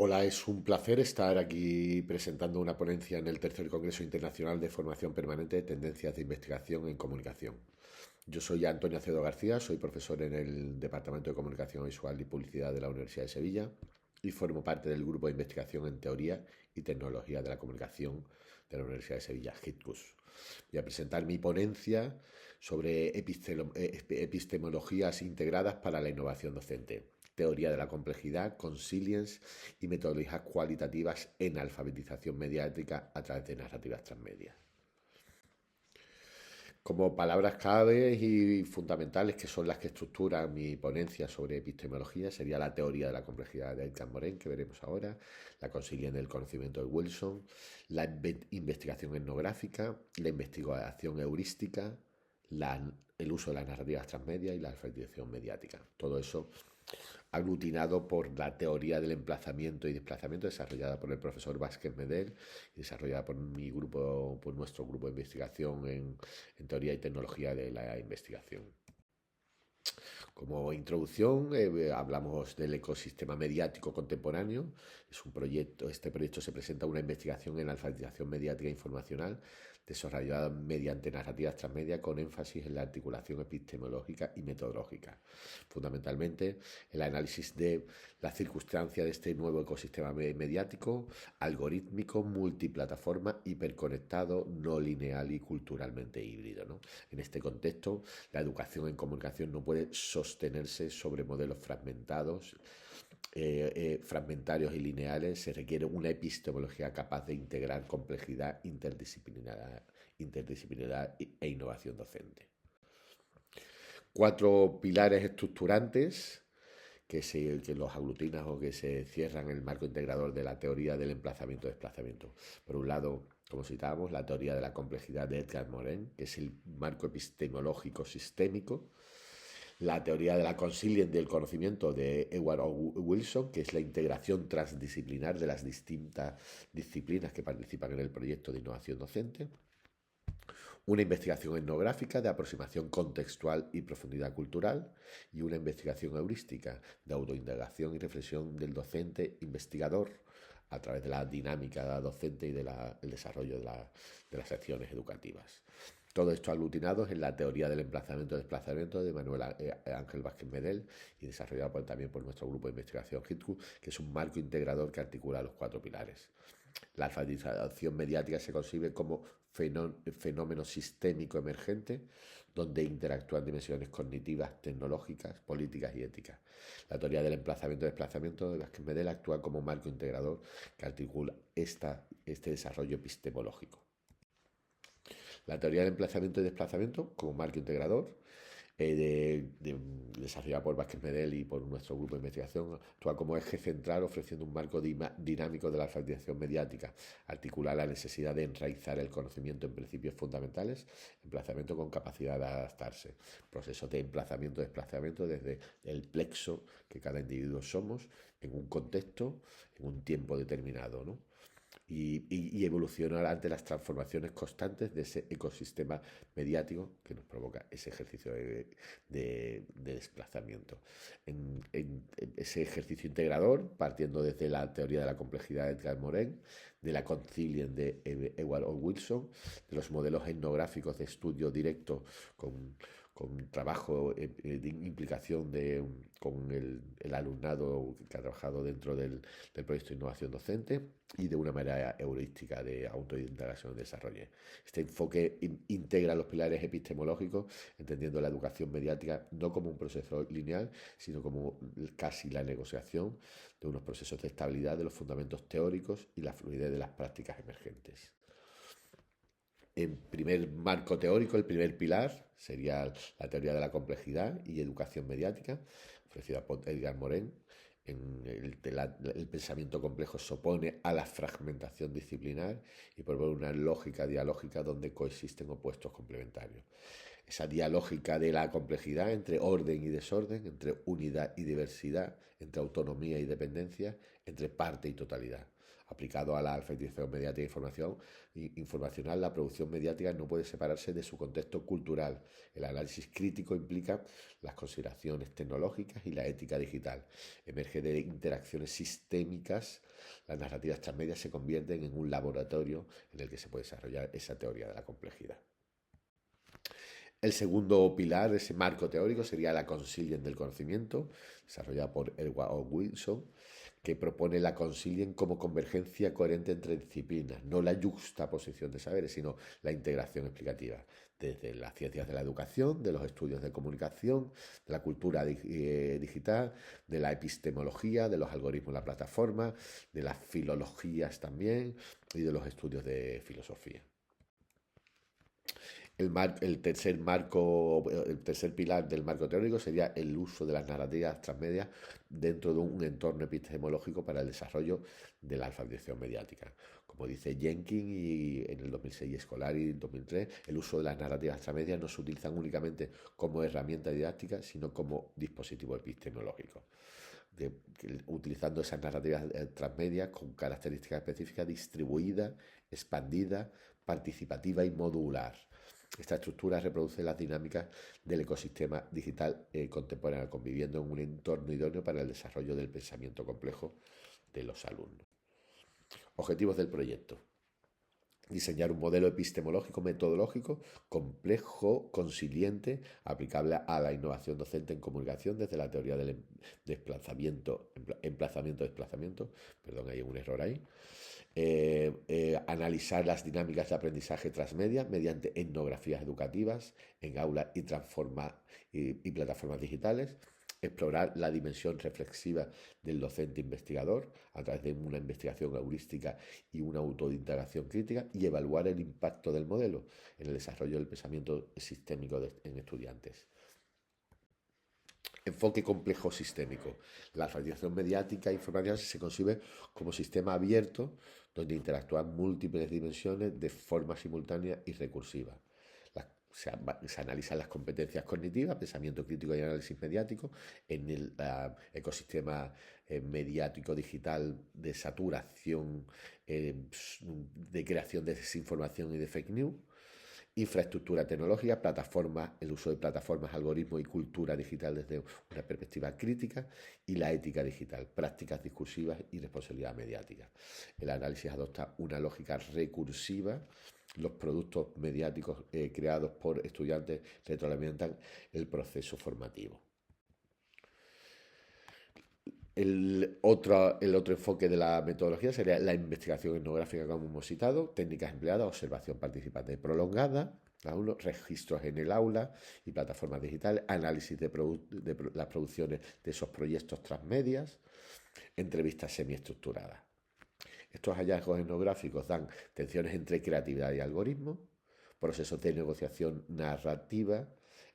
Hola, es un placer estar aquí presentando una ponencia en el tercer Congreso Internacional de Formación Permanente de Tendencias de Investigación en Comunicación. Yo soy Antonio Acedo García, soy profesor en el Departamento de Comunicación Visual y Publicidad de la Universidad de Sevilla y formo parte del grupo de investigación en Teoría y Tecnología de la Comunicación de la Universidad de Sevilla, GITCUS. Voy a presentar mi ponencia sobre epistemologías integradas para la innovación docente, teoría de la complejidad, consilience y metodologías cualitativas en alfabetización mediática a través de narrativas transmedia. Como palabras claves y fundamentales, que son las que estructuran mi ponencia sobre epistemología, sería la teoría de la complejidad de Edgar Morin, que veremos ahora, la consilience del conocimiento de Wilson, la investigación etnográfica, la investigación heurística, el uso de las narrativas transmedia y la alfabetización mediática. Todo eso aglutinado por la teoría del emplazamiento y desplazamiento desarrollada por el profesor Vázquez Medel y desarrollada por mi grupo, por nuestro grupo de investigación en teoría y tecnología de la investigación. Como introducción, hablamos del ecosistema mediático contemporáneo. Es un proyecto, este proyecto se presenta una investigación en alfabetización mediática informacional desarrollada mediante narrativas transmedia con énfasis en la articulación epistemológica y metodológica. Fundamentalmente, el análisis de la circunstancia de este nuevo ecosistema mediático, algorítmico, multiplataforma, hiperconectado, no lineal y culturalmente híbrido, ¿no? En este contexto, la educación en comunicación no puede sostenerse sobre modelos fragmentarios y lineales. Se requiere una epistemología capaz de integrar complejidad, interdisciplinaridad e innovación docente. 4 pilares estructurantes que los aglutinan o que se cierran en el marco integrador de la teoría del emplazamiento-desplazamiento. Por un lado, como citábamos, la teoría de la complejidad de Edgar Morin, que es el marco epistemológico sistémico. La teoría de la consilience del conocimiento de Edward O. Wilson, que es la integración transdisciplinar de las distintas disciplinas que participan en el proyecto de innovación docente. Una investigación etnográfica de aproximación contextual y profundidad cultural y una investigación heurística de autoindagación y reflexión del docente investigador a través de la dinámica docente y del desarrollo de las acciones educativas. Todo esto aglutinado en la teoría del emplazamiento-desplazamiento de Manuel Ángel Vázquez Medel y desarrollado también por nuestro grupo de investigación HITCU, que es un marco integrador que articula los 4 pilares. La alfabetización mediática se concibe como fenómeno sistémico emergente donde interactúan dimensiones cognitivas, tecnológicas, políticas y éticas. La teoría del emplazamiento-desplazamiento de Vázquez Medel actúa como marco integrador que articula este desarrollo epistemológico. La teoría del emplazamiento y desplazamiento como marco integrador desarrollada por Vázquez Medel y por nuestro grupo de investigación, actúa como eje central ofreciendo un marco dinámico de la alfabetización mediática, articula la necesidad de enraizar el conocimiento en principios fundamentales, emplazamiento con capacidad de adaptarse, procesos de emplazamiento-desplazamiento desde el plexo que cada individuo somos en un contexto, en un tiempo determinado, ¿no? Y evolucionar ante las transformaciones constantes de ese ecosistema mediático que nos provoca ese ejercicio de desplazamiento. En ese ejercicio integrador, partiendo desde la teoría de la complejidad de Edgar Morin, de la consilience de Edward O. Wilson, de los modelos etnográficos de estudio directo con trabajo de implicación con el alumnado que ha trabajado dentro del proyecto de innovación docente y de una manera heurística de autoindagación y desarrollo. Este enfoque integra los pilares epistemológicos, entendiendo la educación mediática no como un proceso lineal, sino como casi la negociación de unos procesos de estabilidad de los fundamentos teóricos y la fluidez de las prácticas emergentes. En primer marco teórico, el primer pilar sería la teoría de la complejidad y educación mediática, ofrecida por Edgar Morin. El pensamiento complejo se opone a la fragmentación disciplinar y propone una lógica dialógica donde coexisten opuestos complementarios. Esa dialógica de la complejidad entre orden y desorden, entre unidad y diversidad, entre autonomía y dependencia, entre parte y totalidad. Aplicado a la alfabetización mediática e informacional, la producción mediática no puede separarse de su contexto cultural. El análisis crítico implica las consideraciones tecnológicas y la ética digital. Emerge de interacciones sistémicas. Las narrativas transmedias se convierten en un laboratorio en el que se puede desarrollar esa teoría de la complejidad. El segundo pilar, ese marco teórico, sería la Consilience del conocimiento, desarrollada por Edward O. Wilson, que propone la Consilience como convergencia coherente entre disciplinas, no la juxtaposición de saberes, sino la integración explicativa, desde las ciencias de la educación, de los estudios de comunicación, de la cultura digital, de la epistemología, de los algoritmos de la plataforma, de las filologías también y de los estudios de filosofía. El tercer pilar del marco teórico sería el uso de las narrativas transmedias dentro de un entorno epistemológico para el desarrollo de la alfabetización mediática. Como dice Jenkins y en el 2006 y Scolari en 2003, el uso de las narrativas transmedias no se utilizan únicamente como herramienta didáctica, sino como dispositivo epistemológico. Utilizando esas narrativas transmedias con características específicas distribuidas, expandidas, participativa y modular. Esta estructura reproduce las dinámicas del ecosistema digital contemporáneo, conviviendo en un entorno idóneo para el desarrollo del pensamiento complejo de los alumnos. Objetivos del proyecto. Diseñar un modelo epistemológico metodológico complejo, consiliente, aplicable a la innovación docente en comunicación desde la teoría del emplazamiento-desplazamiento, perdón, hay un error ahí. Analizar las dinámicas de aprendizaje transmedia mediante etnografías educativas en aulas y plataformas digitales. Explorar la dimensión reflexiva del docente investigador a través de una investigación heurística y una autoindagación crítica, y evaluar el impacto del modelo en el desarrollo del pensamiento sistémico en estudiantes. Enfoque complejo sistémico. La alfabetización mediática e informativa se concibe como sistema abierto donde interactúan múltiples dimensiones de forma simultánea y recursiva. Se analizan las competencias cognitivas, pensamiento crítico y análisis mediático en el ecosistema mediático digital de saturación, de creación de desinformación y de fake news. Infraestructura tecnológica, plataformas, el uso de plataformas, algoritmos y cultura digital desde una perspectiva crítica, y la ética digital, prácticas discursivas y responsabilidad mediática. El análisis adopta una lógica recursiva. Los productos mediáticos creados por estudiantes retroalimentan el proceso formativo. El otro enfoque de la metodología sería la investigación etnográfica, como hemos citado, técnicas empleadas, observación participante prolongada, registros en el aula y plataformas digitales, análisis de las producciones de esos proyectos transmedias, entrevistas semiestructuradas. Estos hallazgos etnográficos dan tensiones entre creatividad y algoritmo, procesos de negociación narrativa,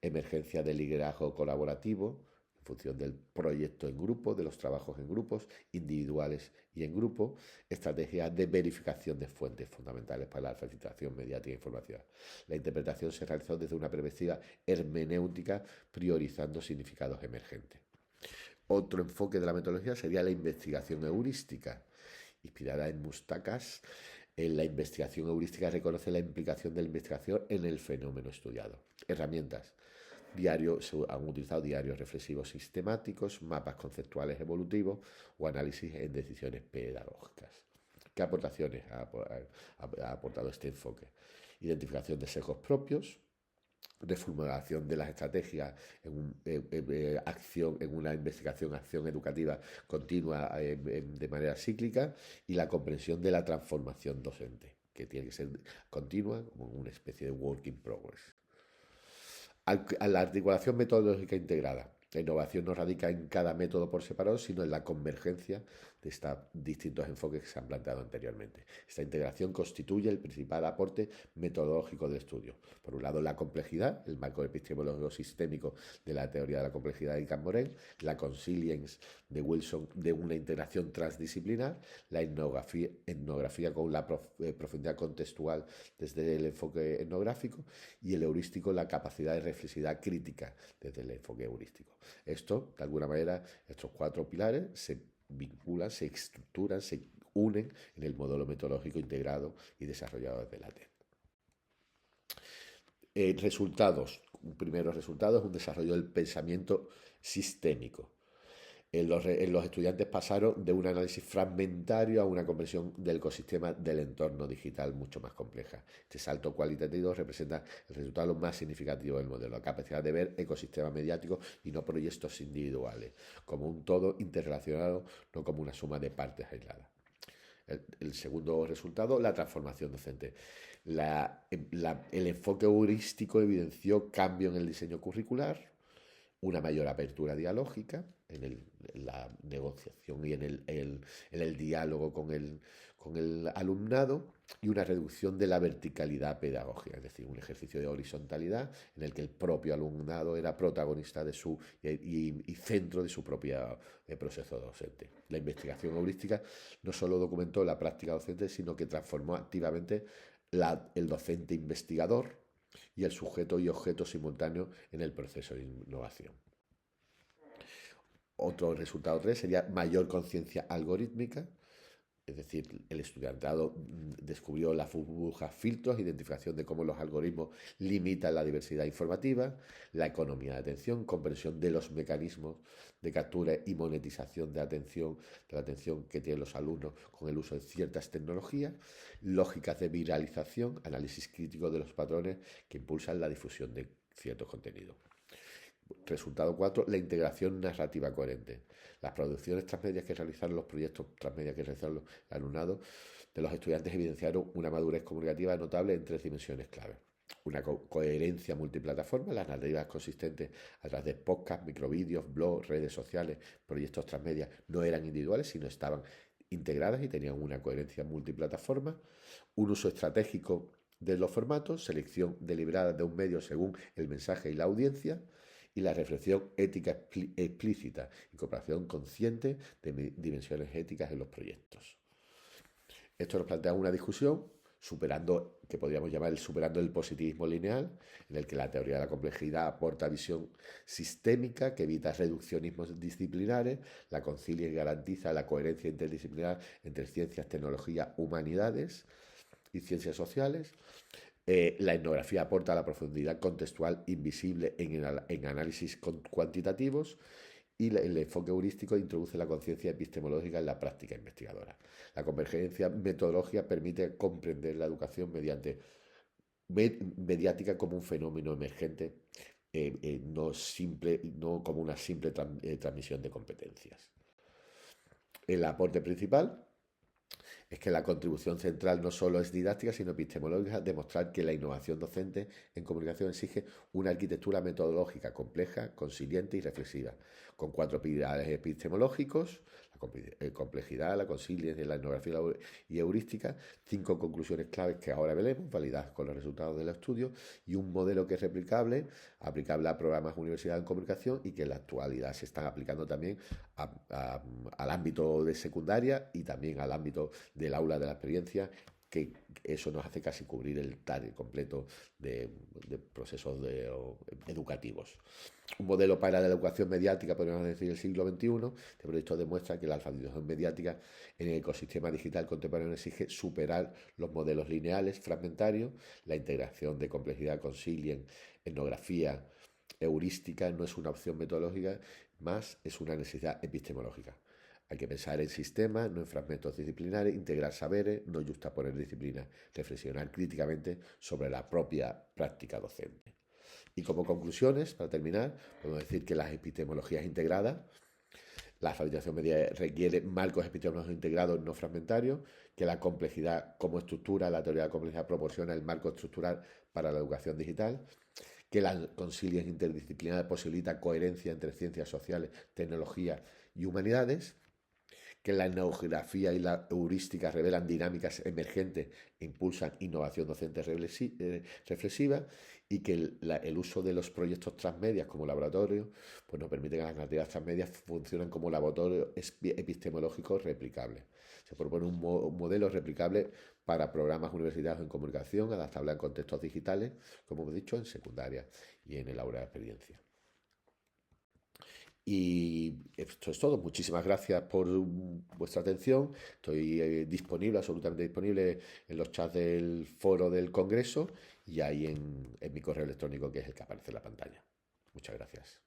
emergencia de liderazgo colaborativo, en función del proyecto en grupo, de los trabajos en grupos, individuales y en grupo, estrategias de verificación de fuentes fundamentales para la alfabetización mediática e informativa. La interpretación se realizó desde una perspectiva hermenéutica, priorizando significados emergentes. Otro enfoque de la metodología sería la investigación heurística. Inspirada en Mustakas, la investigación heurística reconoce la implicación de la investigación en el fenómeno estudiado. Herramientas. Se han utilizado diarios reflexivos sistemáticos, mapas conceptuales evolutivos o análisis en decisiones pedagógicas. ¿Qué aportaciones ha aportado este enfoque? Identificación de sesgos propios, reformulación de las estrategias en una acción educativa continua de manera cíclica, y la comprensión de la transformación docente, que tiene que ser continua, como una especie de work in progress. A la articulación metodológica integrada. La innovación no radica en cada método por separado, sino en la convergencia de estos distintos enfoques que se han planteado anteriormente. Esta integración constituye el principal aporte metodológico del estudio. Por un lado, la complejidad, el marco epistemológico sistémico de la teoría de la complejidad de Camborel, la consilience de Wilson de una integración transdisciplinar, la etnografía con la profundidad contextual desde el enfoque etnográfico, y el heurístico, la capacidad de reflexividad crítica desde el enfoque heurístico. Esto, de alguna manera, estos cuatro pilares se vinculan, se estructuran, se unen en el modelo metodológico integrado y desarrollado desde la TED. Un primer resultado es un desarrollo del pensamiento sistémico. Los estudiantes pasaron de un análisis fragmentario a una comprensión del ecosistema del entorno digital mucho más compleja. Este salto cualitativo representa el resultado más significativo del modelo, la capacidad de ver ecosistemas mediáticos y no proyectos individuales, como un todo interrelacionado, no como una suma de partes aisladas. El segundo resultado, la transformación docente. El enfoque heurístico evidenció cambio en el diseño curricular, una mayor apertura dialógica en la negociación y en el diálogo con el alumnado, y una reducción de la verticalidad pedagógica, es decir, un ejercicio de horizontalidad en el que el propio alumnado era protagonista y centro de su propio proceso docente. La investigación heurística no solo documentó la práctica docente, sino que transformó activamente el docente investigador y el sujeto y objeto simultáneo en el proceso de innovación. Otro resultado 3 sería mayor conciencia algorítmica, es decir, el estudiantado descubrió las burbujas filtros, identificación de cómo los algoritmos limitan la diversidad informativa, la economía de atención, comprensión de los mecanismos de captura y monetización de la atención que tienen los alumnos con el uso de ciertas tecnologías, lógicas de viralización, análisis crítico de los patrones que impulsan la difusión de ciertos contenidos. Resultado 4, la integración narrativa coherente. Las producciones transmedias que realizaron los proyectos transmedia que realizaron los alumnados de los estudiantes evidenciaron una madurez comunicativa notable en 3 dimensiones clave. Una coherencia multiplataforma, las narrativas consistentes a través de podcasts, microvídeos, blogs, redes sociales, proyectos transmedia no eran individuales, sino estaban integradas y tenían una coherencia multiplataforma. Un uso estratégico de los formatos, selección deliberada de un medio según el mensaje y la audiencia, y la reflexión ética explícita, incorporación consciente de dimensiones éticas en los proyectos. Esto nos plantea una discusión que podríamos llamar superando el positivismo lineal, en el que la teoría de la complejidad aporta visión sistémica que evita reduccionismos disciplinares, la concilia y garantiza la coherencia interdisciplinar entre ciencias, tecnología, humanidades y ciencias sociales. La etnografía aporta la profundidad contextual invisible en análisis cuantitativos, y el enfoque heurístico introduce la conciencia epistemológica en la práctica investigadora. La convergencia metodológica permite comprender la educación mediática como un fenómeno emergente, no como una simple transmisión de competencias. El aporte principal es que la contribución central no solo es didáctica, sino epistemológica, demostrar que la innovación docente en comunicación exige una arquitectura metodológica compleja, consiliente y reflexiva, con 4 pilares epistemológicos: la complejidad, la conciliación, la etnografía y heurística, 5 conclusiones claves que ahora veremos, validadas con los resultados del estudio, y un modelo que es replicable, aplicable a programas de universidad en comunicación y que en la actualidad se están aplicando también al ámbito de secundaria y también al ámbito del aula de la experiencia, que eso nos hace casi cubrir el target completo de procesos educativos. Un modelo para la educación mediática, podríamos decir, del siglo XXI. Este proyecto demuestra que la alfabetización mediática en el ecosistema digital contemporáneo exige superar los modelos lineales, fragmentarios. La integración de complejidad, consilien, etnografía, heurística no es una opción metodológica, más es una necesidad epistemológica. Hay que pensar en sistemas, no en fragmentos disciplinares, integrar saberes, no justaponer disciplinas, reflexionar críticamente sobre la propia práctica docente. Y como conclusiones, para terminar, podemos decir que las epistemologías integradas, la alfabetización media requiere marcos epistemológicos integrados no fragmentarios, que la complejidad como estructura, la teoría de la complejidad proporciona el marco estructural para la educación digital, que la conciliación interdisciplinar posibilita coherencia entre ciencias sociales, tecnología y humanidades, que la etnografía y la heurística revelan dinámicas emergentes e impulsan innovación docente reflexiva, y que el uso de los proyectos transmedias como laboratorio pues nos permite que las narrativas transmedias funcionen como laboratorio epistemológico replicable. Se propone un modelo replicable para programas universitarios en comunicación, adaptable a contextos digitales, como hemos dicho, en secundaria y en el aula de experiencia. Y esto es todo. Muchísimas gracias por vuestra atención. Estoy disponible, absolutamente disponible en los chats del foro del Congreso y ahí en mi correo electrónico, que es el que aparece en la pantalla. Muchas gracias.